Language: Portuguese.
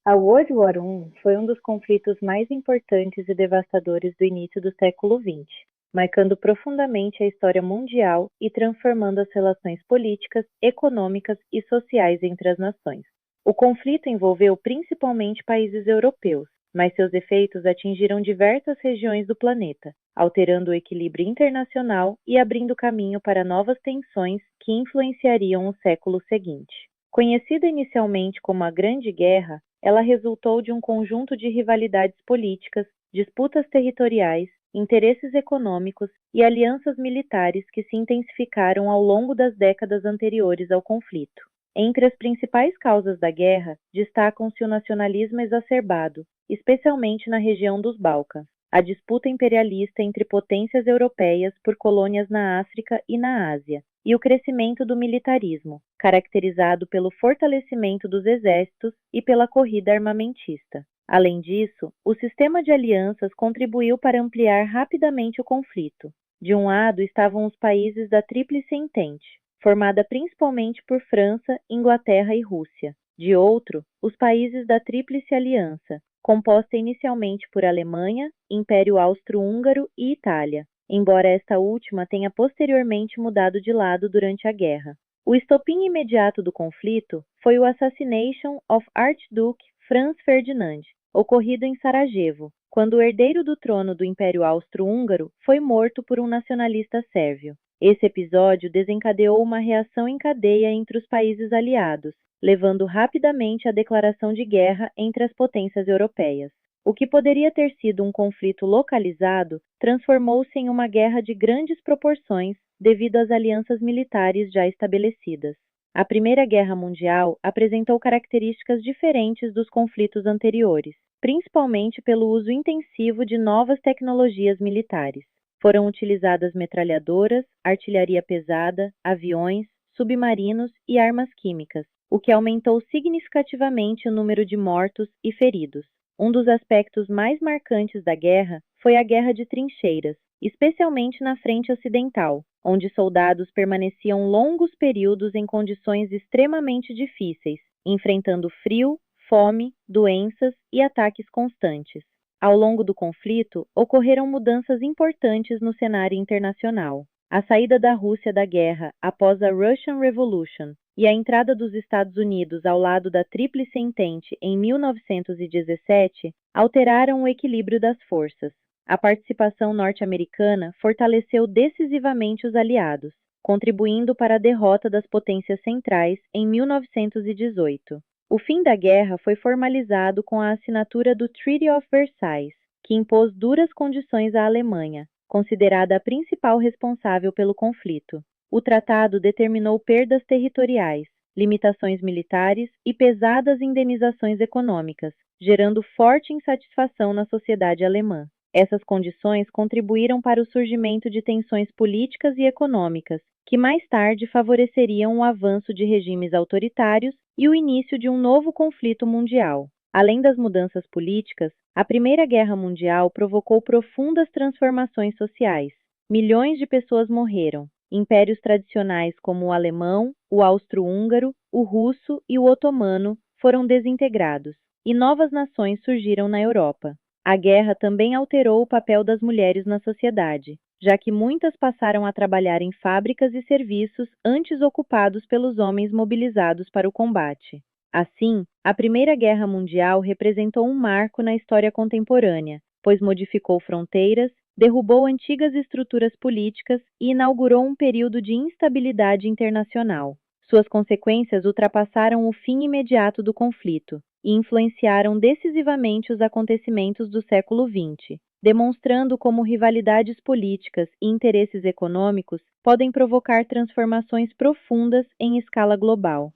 A World War I foi um dos conflitos mais importantes e devastadores do início do século XX, marcando profundamente a história mundial e transformando as relações políticas, econômicas e sociais entre as nações. O conflito envolveu principalmente países europeus, mas seus efeitos atingiram diversas regiões do planeta, alterando o equilíbrio internacional e abrindo caminho para novas tensões que influenciariam o século seguinte. Conhecida inicialmente como a Grande Guerra, ela resultou de um conjunto de rivalidades políticas, disputas territoriais, interesses econômicos e alianças militares que se intensificaram ao longo das décadas anteriores ao conflito. Entre as principais causas da guerra, destacam-se o nacionalismo exacerbado, especialmente na região dos Balcãs, a disputa imperialista entre potências europeias por colônias na África e na Ásia, e o crescimento do militarismo, caracterizado pelo fortalecimento dos exércitos e pela corrida armamentista. Além disso, o sistema de alianças contribuiu para ampliar rapidamente o conflito. De um lado estavam os países da Tríplice Entente, formada principalmente por França, Inglaterra e Rússia. De outro, os países da Tríplice Aliança, composta inicialmente por Alemanha, Império Austro-Húngaro e Itália, embora esta última tenha posteriormente mudado de lado durante a guerra. O estopim imediato do conflito foi o Assassination of Archduke Franz Ferdinand, ocorrido em Sarajevo, quando o herdeiro do trono do Império Austro-Húngaro foi morto por um nacionalista sérvio. Esse episódio desencadeou uma reação em cadeia entre os países aliados, levando rapidamente à declaração de guerra entre as potências europeias. O que poderia ter sido um conflito localizado transformou-se em uma guerra de grandes proporções devido às alianças militares já estabelecidas. A Primeira Guerra Mundial apresentou características diferentes dos conflitos anteriores, principalmente pelo uso intensivo de novas tecnologias militares. Foram utilizadas metralhadoras, artilharia pesada, aviões, submarinos e armas químicas, o que aumentou significativamente o número de mortos e feridos. Um dos aspectos mais marcantes da guerra foi a Guerra de Trincheiras, especialmente na frente ocidental, onde soldados permaneciam longos períodos em condições extremamente difíceis, enfrentando frio, fome, doenças e ataques constantes. Ao longo do conflito, ocorreram mudanças importantes no cenário internacional. A saída da Rússia da guerra após a Russian Revolution e a entrada dos Estados Unidos ao lado da Tríplice Entente em 1917 alteraram o equilíbrio das forças. A participação norte-americana fortaleceu decisivamente os aliados, contribuindo para a derrota das potências centrais em 1918. O fim da guerra foi formalizado com a assinatura do Treaty of Versailles, que impôs duras condições à Alemanha, considerada a principal responsável pelo conflito. O tratado determinou perdas territoriais, limitações militares e pesadas indenizações econômicas, gerando forte insatisfação na sociedade alemã. Essas condições contribuíram para o surgimento de tensões políticas e econômicas, que mais tarde favoreceriam o avanço de regimes autoritários e o início de um novo conflito mundial. Além das mudanças políticas, a Primeira Guerra Mundial provocou profundas transformações sociais. Milhões de pessoas morreram. Impérios tradicionais como o alemão, o austro-húngaro, o russo e o otomano foram desintegrados, e novas nações surgiram na Europa. A guerra também alterou o papel das mulheres na sociedade, já que muitas passaram a trabalhar em fábricas e serviços antes ocupados pelos homens mobilizados para o combate. Assim, a Primeira Guerra Mundial representou um marco na história contemporânea, pois modificou fronteiras, derrubou antigas estruturas políticas e inaugurou um período de instabilidade internacional. Suas consequências ultrapassaram o fim imediato do conflito e influenciaram decisivamente os acontecimentos do século XX, demonstrando como rivalidades políticas e interesses econômicos podem provocar transformações profundas em escala global.